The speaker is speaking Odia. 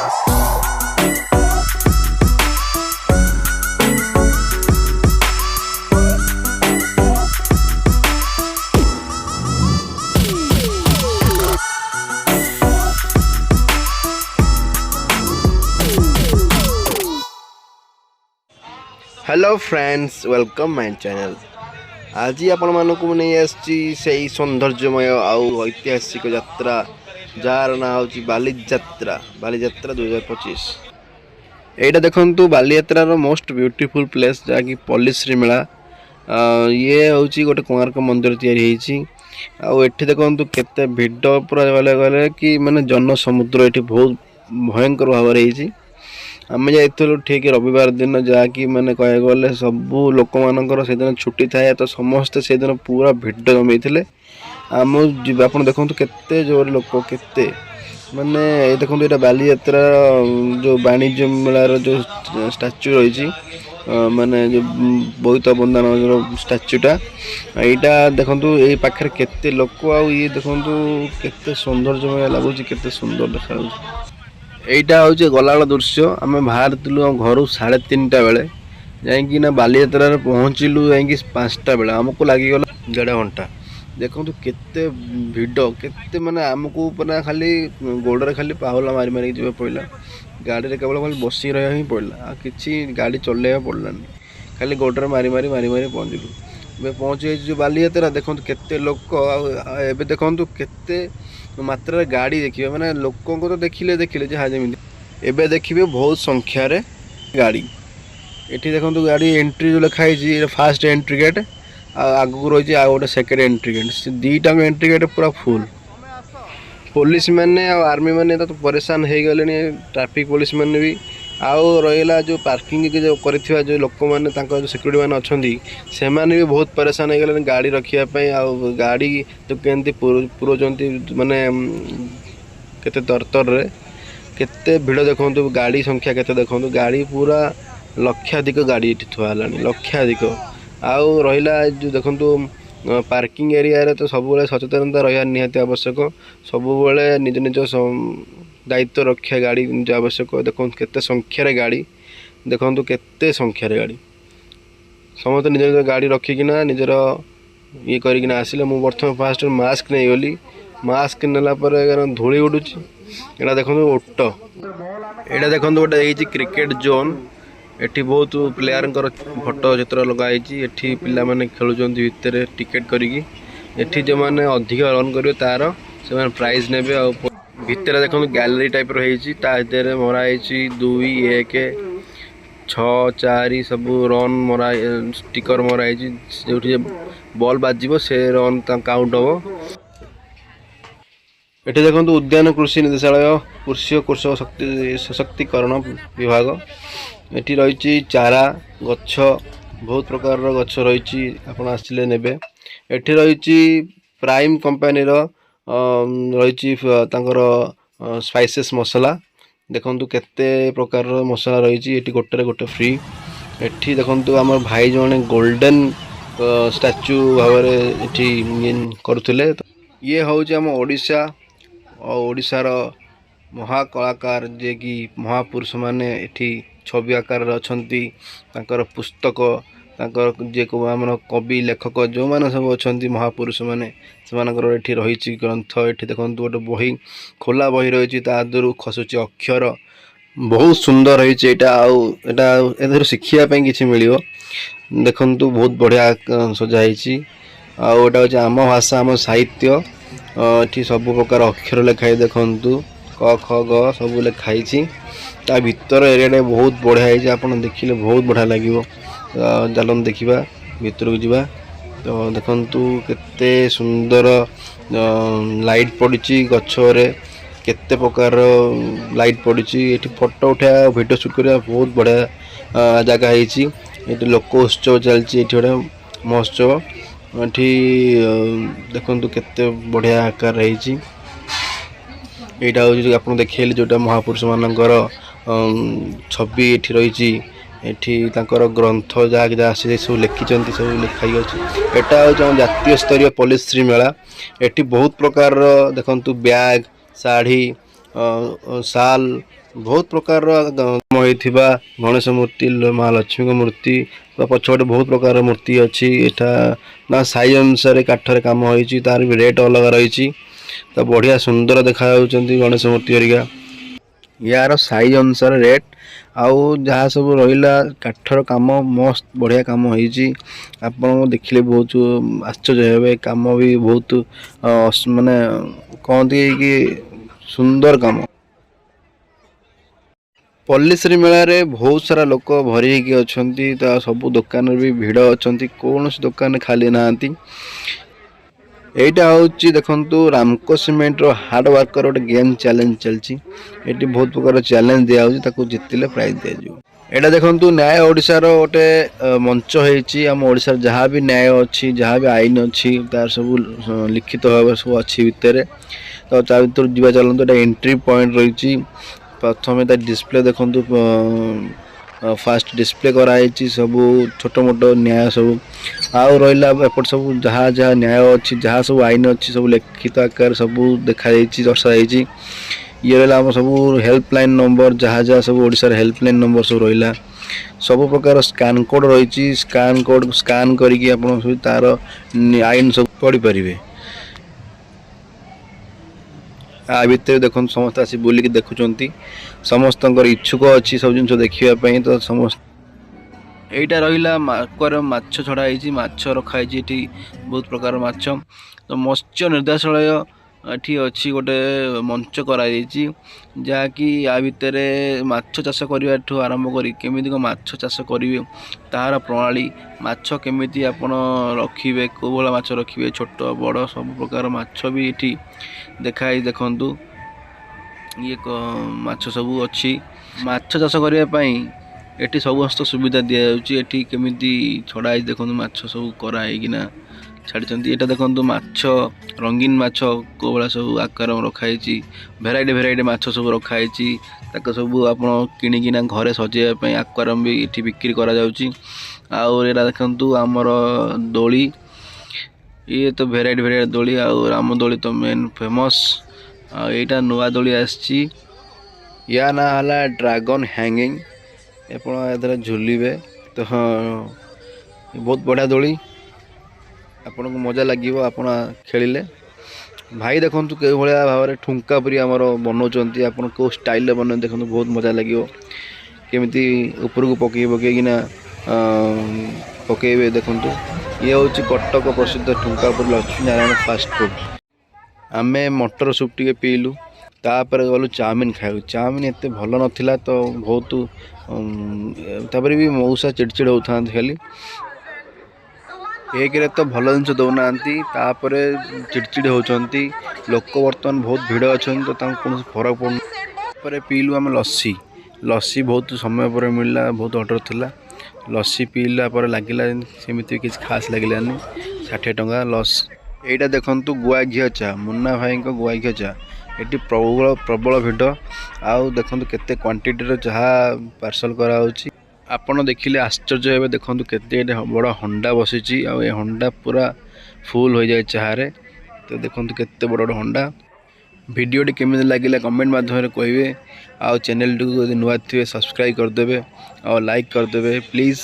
Hello friends, welcome my channel. आज आपण मानक नहीं आसी सौंदर्यमय आउ ऐतिहासिक यात्रा जार ना हूँ बालीजात्रा 2025। यहाँ देखु बालीजात्रार मोस्ट ब्यूटीफुल प्लेस जहाँकि पल्लीश्री मेला। ये हूँ गोटे कोणार्क मंदिर तैयारी आठी देखु केते भिड़ पूरा गले कि माने जन समुद्र ये बहुत भयंकर भाव आम जाइलु ठीक रविवार दिन जहाँकि मैंने कह गले सबू लोक मानकर से दिन छुट्टी थाए तो समस्ते से दिन पूरा भिड़ जमी थे। आम आप देखो केते जोर लोक केते माने देखो ये बालीजात्रा जो वाणिज्य मेलार जो स्टाच्यू रही माने जो बोईत बंधन जो स्टाच्यूटा यहाँ देखो ये पाखे केते लोक ये देखो केते सौंदर्यमय लगुच केते सुंदर देखा। এইটা হচ্ছে গলাবেলা দৃশ্য। আমি বাহারিলু ঘর 3:30 বেলে যাইকি না বালিযাত্রার পৌঁছিলু যাইকি 5টা বেলে আমକୁ লাগিগଲା 1.5 ঘন্টা। দেখন্তু কেতে ভিড় কেতে মানে আমକୁ পুরা খালি গোড়রে খালি ପାହୁଲା ମାରି ମାରି ଯିବା ପଇଲା। ଗାଡ଼ିରେ କେବଳ ଖାଲି ବସି ରହିବା ହିଁ ପଇଲା ଆଉ କିଛି ଗାଡ଼ି ଚଲେଇବା ପଡିଲାନି ଖାଲି ଗୋଡରେ ମାରି ମାରି ପହଞ୍ଚିଲୁ। ଏବେ ପହଞ୍ଚି ଯାଇଛି ବାଲିଯାତ୍ରା ଦେଖନ୍ତୁ କେତେ ଲୋକ ଆଉ ଏବେ ଦେଖନ୍ତୁ କେତେ मात्रा गाड़ी देखिए माने लोकों को तो देखिले जहाँ जमी एबे देखिए बहुत संख्यार गाड़ी ये देखो गाड़ी एंट्री जो लिखाई फास्ट एंट्री गेट आगू रही आ गोटे सेकेंड एंट्री गेट से दीटा एंट्री गेट पूरा फुल। पुलिस मैंने आर्मी मैंने तो परेशान हो गले ट्रैफिक पुलिस मैंने भी आउ रहा जो पार्किंग जो कर जो लोक मैंने जो सिक्यूरीटी मैंने अच्छा से भी बहुत परेशान हो गले गाड़ी रखापी आउ गाड़ी तो केमती पुरोचंती माने केते तरतरे केते भिड़ देखो गाड़ी संख्या केते देखो गाड़ी पूरा लक्षाधिक गाड़ी थुआ लक्षाधिक आउ रहा जो देखो पार्किंग एरिया रे तो सब सचेतनता रहा निहाती आवश्यक सब निज निज दायित्व रक्षा गाड़ी निज आवश्यक। देखो केते संख्यार गाड़ी देखो केते संख्यार गाड़ी समस्त निज निज गाड़ी रखिकिना निजर ये करना आसिले मु प्रथम फास्ट मास्क नहीं गली मास्क नेला धूली उड़ुची। यहाँ देखो ओट यहाँ देखो गोटे क्रिकेट जोन एठी बहुत प्लेयर फोटो चित्र लगाई एठी पिला माने खेलुचंती भितर टिकेट करिकी एठी जो माने अधिक रन करिवे तार से माने प्राइज नेबे आ भितर देखो गैलरी टाइप रही भितर मराई 2 1 6 4 सब रन मरा स्टिकर मराई जो बॉल बाजिबो से रन काउंट हम। एठी देखो उद्यान कृषि निर्देशालय कृषि और कृषक शक्ति सशक्तिकरण विभाग एटी रही चारा गछ बहुत प्रकार गछ रही आप आसिले नेबे। एटी रही प्राइम कंपनी रही स्पाइसेस मसला देखो केते प्रकार मसला रही गोटे गोटे फ्री। एटी देखो आम भाई जने गोल्डन स्टैच्यू भाव करुले ये हूँ आम ओडिशा और ओडिशार महाकलाकार जे कि महापुरुष माने एठी छवि आकार अच्छी पुस्तक जे को आम कवि लेखक जो मैंने सब अच्छा महापुरुष मैंने से रही ग्रंथ ये देखो गोटे बही खोला बही रही तादर खसुची अक्षर बहुत सुंदर रही आउ शिखापी किसी मिल देखु बहुत बढ़िया सजाई आउटा हूँ आम भाषा आम साहित्य ये सब प्रकार अक्षर लिखाई देखु क ख ग सब लिखाई ता भीतर एरिया बहुत बढ़िया है आप देखिले बहुत बढ़िया लगे। चलन देखा भीतर को जीवा तो देखु केते सुंदर लाइट पड़ी गछरे केते प्रकार लाइट पड़ी ये फोटो उठा वीडियो शूट करवा बहुत बढ़िया जगह ये लोक उत्सव चलती गोटे महोत्सव ये देखु केते बढ़िया आकार रही यहाँ हूँ आप देखिए जोटा महापुरुष मानकर छवि ये रही ग्रंथ जहाँ जहाँ से सब लिखिं सब लिखाई अच्छे। यहाँ हूँ जातीय स्तरीय पल्लीश्री मेला ये बहुत प्रकार देखु बैग शाढ़ी ଶାଲ ବହୁତ ପ୍ରକାରର କାମ ହେଇଥିବା ଗଣେଶ ମୂର୍ତ୍ତି ମା ଲକ୍ଷ୍ମୀଙ୍କ ମୂର୍ତ୍ତି ପଛପଟେ ବହୁତ ପ୍ରକାର ମୂର୍ତ୍ତି ଅଛି। ଏଟା ନା ସାଇଜ ଅନୁସାରେ କାଠରେ କାମ ହେଇଛି, ତାର ବି ରେଟ୍ ଅଲଗା ରହିଛି। ତ ବଢ଼ିଆ ସୁନ୍ଦର ଦେଖାଯାଉଛନ୍ତି ଗଣେଶ ମୂର୍ତ୍ତି ହେରିକା। ୟାର ସାଇଜ ଅନୁସାରେ ରେଟ୍ ଆଉ ଯାହା ସବୁ ରହିଲା କାଠର କାମ ମସ୍ତ ବଢ଼ିଆ କାମ ହେଇଛି। ଆପଣ ଦେଖିଲେ ବହୁତ ଆଶ୍ଚର୍ଯ୍ୟ ହେବେ। କାମ ବି ବହୁତ ମାନେ କହନ୍ତି କି ସୁନ୍ଦର କାମ। ପଲ୍ଲୀଶ୍ରୀ ମେଳାରେ ବହୁତ ସାରା ଲୋକ ଭରି ହେଇକି ଅଛନ୍ତି। ତା ସବୁ ଦୋକାନରେ ବି ଭିଡ଼ ଅଛନ୍ତି, କୌଣସି ଦୋକାନରେ ଖାଲି ନାହାନ୍ତି। ଏଇଟା ହେଉଛି ଦେଖନ୍ତୁ ରାମକୋ ସିମେଣ୍ଟର ହାର୍ଡ ୱାର୍କର ଗୋଟେ ଗେମ୍ ଚ୍ୟାଲେଞ୍ଜ ଚାଲିଛି। ଏଠି ବହୁତ ପ୍ରକାର ଚ୍ୟାଲେଞ୍ଜ ଦିଆହେଉଛି, ତାକୁ ଜିତିଲେ ପ୍ରାଇଜ୍ ଦିଆଯିବ। ଏଇଟା ଦେଖନ୍ତୁ ନ୍ୟାୟ ଓଡ଼ିଶାର ଗୋଟେ ମଞ୍ଚ ହେଇଛି। ଆମ ଓଡ଼ିଶାର ଯାହା ବି ନ୍ୟାୟ ଅଛି, ଯାହା ବି ଆଇନ ଅଛି, ତାର ସବୁ ଲିଖିତ ଭାବରେ ସବୁ ଅଛି ଭିତରେ। ତ ତା ଭିତରୁ ଯିବା ଚାଲନ୍ତୁ। ଏଇଟା ଏଣ୍ଟ୍ରି ପଏଣ୍ଟ ରହିଛି। ପ୍ରଥମେ ତା ଡିସପ୍ଲେ ଦେଖନ୍ତୁ, ଫାଷ୍ଟ ଡିସପ୍ଲେ କରାହେଇଛି ସବୁ ଛୋଟ ମୋଟ ନ୍ୟାୟ ସବୁ। ଆଉ ରହିଲା ଏପଟ ସବୁ ଯାହା ଯାହା ନ୍ୟାୟ ଅଛି, ଯାହା ସବୁ ଆଇନ ଅଛି, ସବୁ ଲିଖିତ ଆକାରରେ ସବୁ ଦେଖାଯାଇଛି, ଦର୍ଶାଯାଇଛି। ଇଏ ରହିଲା ଆମ ସବୁ ହେଲ୍ପଲାଇନ୍ ନମ୍ବର, ଯାହା ଯାହା ସବୁ ଓଡ଼ିଶାର ହେଲ୍ପଲାଇନ୍ ନମ୍ବର ସବୁ ରହିଲା। ସବୁ ପ୍ରକାର ସ୍କାନ୍ କୋଡ଼ ରହିଛି। ସ୍କାନ୍ କୋଡ଼ ସ୍କାନ୍ କରିକି ଆପଣ ସବୁ ତାର ଆଇନ ସବୁ ପଢ଼ିପାରିବେ। ଆ ଭିତରେ ଦେଖନ୍ତୁ ସମସ୍ତେ ଆସି ବୁଲିକି ଦେଖୁଛନ୍ତି। ସମସ୍ତଙ୍କର ଇଚ୍ଛୁକ ଅଛି ସବୁ ଜିନିଷ ଦେଖିବା ପାଇଁ। ତ ସମସ୍ତ ଏଇଟା ରହିଲା ଆକ୍ୱାରିୟମ୍ ମାଛ ଛଡ଼ା ହେଇଛି, ମାଛ ରଖାହେଇଛି ଏଠି ବହୁତ ପ୍ରକାର ମାଛ। ତ ମତ୍ସ୍ୟ ନିର୍ଦ୍ଦେଶାଳୟ ଏଠି ଅଛି, ଗୋଟେ ମଞ୍ଚ କରାଯାଇଛି ଯାହାକି ଆ ଭିତରେ ମାଛ ଚାଷ କରିବାଠୁ ଆରମ୍ଭ କରି କେମିତି କ'ଣ ମାଛ ଚାଷ କରିବେ ତାହାର ପ୍ରଣାଳୀ, ମାଛ କେମିତି ଆପଣ ରଖିବେ, କେଉଁ ଭଳିଆ ମାଛ ରଖିବେ, ଛୋଟ ବଡ଼ ସବୁ ପ୍ରକାର ମାଛ ବି ଏଠି ଦେଖାଇ ଦେଖନ୍ତୁ। ଇଏ ମାଛ ସବୁ ଅଛି। ମାଛ ଚାଷ କରିବା ପାଇଁ ଏଠି ସମସ୍ତ ସୁବିଧା ଦିଆଯାଉଛି। ଏଠି କେମିତି ଛଡ଼ା ହେଇଛି ଦେଖନ୍ତୁ, ମାଛ ସବୁ କରା ହେଇକିନା ଛାଡ଼ିଛନ୍ତି। ଏଇଟା ଦେଖନ୍ତୁ ମାଛ, ରଙ୍ଗୀନ ମାଛ କେଉଁ ଭଳିଆ ସବୁ ଆକାର ରଖାହେଇଛି। ଭେରାଇଟି ମାଛ ସବୁ ରଖାହେଇଛି। ତାକୁ ସବୁ ଆପଣ କିଣିକିନା ଘରେ ସଜେଇବା ପାଇଁ ଆକ୍ୱାରିୟମ୍ ବି ଏଠି ବିକ୍ରି କରାଯାଉଛି। ଆଉ ଏଇଟା ଦେଖନ୍ତୁ ଆମର ଦୋଳି, ଇଏ ତ ଭେରାଇଟି ଦୋଳି। ଆଉ ରାମ ଦୋଳି ତ ମେନ୍ ଫେମସ୍। ଆଉ ଏଇଟା ନୂଆ ଦୋଳି ଆସିଛି, ୟା ନାଁ ହେଲା ଡ୍ରାଗନ୍ ହ୍ୟାଙ୍ଗିଂ। ଆପଣ ଏଥିରେ ଝୁଲିବେ। ତ ବହୁତ ବଢ଼ିଆ ଦୋଳି, ଆପଣଙ୍କୁ ମଜା ଲାଗିବ ଆପଣ ଖେଳିଲେ। ଭାଇ ଦେଖନ୍ତୁ କେଉଁ ଭଳିଆ ଭାବରେ ଠୁଙ୍କା ପୁରି ଆମର ବନାଉଛନ୍ତି। ଆପଣ କେଉଁ ଷ୍ଟାଇଲରେ ବନାଉଛନ୍ତି ଦେଖନ୍ତୁ, ବହୁତ ମଜା ଲାଗିବ। କେମିତି ଉପରକୁ ପକାଇକିନା ପକାଇବେ ଦେଖନ୍ତୁ। ଇଏ ହେଉଛି କଟକ ପ୍ରସିଦ୍ଧ ଠୁଙ୍କା ପୁରି ଲକ୍ଷ୍ମୀ ନାରାୟଣ ଫାଷ୍ଟଫୁଡ଼୍। ଆମେ ମଟର ସୁପ୍ ଟିକେ ପିଇଲୁ, ତାପରେ ଗଲୁ ଚାଉମିନ୍ ଖାଇବାକୁ। ଚାଉମିନ୍ ଏତେ ଭଲ ନଥିଲା, ତ ବହୁତ ତାପରେ ବି ମଉସା ଚିଡ଼ଚିଡ଼ ହେଉଥାନ୍ତି ଖାଲି। ଏକରେ ତ ଭଲ ଜିନିଷ ଦେଉନାହାନ୍ତି, ତାପରେ ଚିଡ଼ଚିଡ଼ ହେଉଛନ୍ତି। ଲୋକ ବର୍ତ୍ତମାନ ବହୁତ ଭିଡ଼ ଅଛନ୍ତି, ତ ତାଙ୍କୁ କୌଣସି ଫରକ ପଡ଼ୁନି। ତାପରେ ପିଇଲୁ ଆମେ ଲସି। ଲସି ବହୁତ ସମୟ ପରେ ମିଳିଲା, ବହୁତ ଅର୍ଡ଼ର ଥିଲା। ଲସି ପିଇଲା ପରେ ଲାଗିଲା ସେମିତି କିଛି ଖାସ୍ ଲାଗିଲାନି। 60 ଟଙ୍କା ଲସ୍। ଏଇଟା ଦେଖନ୍ତୁ ଗୁଆ ଘିଅ ଚା, ମୁନା ଭାଇଙ୍କ ଗୁଆ ଘିଅ ଚା। ଏଠି ପ୍ରବଳ ଭିଡ଼। ଆଉ ଦେଖନ୍ତୁ କେତେ କ୍ୱାଣ୍ଟିଟିର ଚାହା ପାର୍ସଲ କରାହେଉଛି। ଆପଣ ଦେଖିଲେ ଆଶ୍ଚର୍ଯ୍ୟ ହେବେ। ଦେଖନ୍ତୁ କେତେ ବଡ଼ ହଣ୍ଡା ବସିଛି, ଆଉ ଏ ହଣ୍ଡା ପୁରା ଫୁଲ୍ ହୋଇଯାଏ ଚାହାରେ। ତ ଦେଖନ୍ତୁ କେତେ ବଡ଼ ବଡ଼ ହଣ୍ଡା। ଭିଡ଼ିଓଟି କେମିତି ଲାଗିଲା କମେଣ୍ଟ ମାଧ୍ୟମରେ କହିବେ। ଆଉ ଚ୍ୟାନେଲଟିକୁ ଯଦି ନୂଆ ଥିବେ ସବସ୍କ୍ରାଇବ୍ କରିଦେବେ ଆଉ ଲାଇକ୍ କରିଦେବେ ପ୍ଲିଜ୍।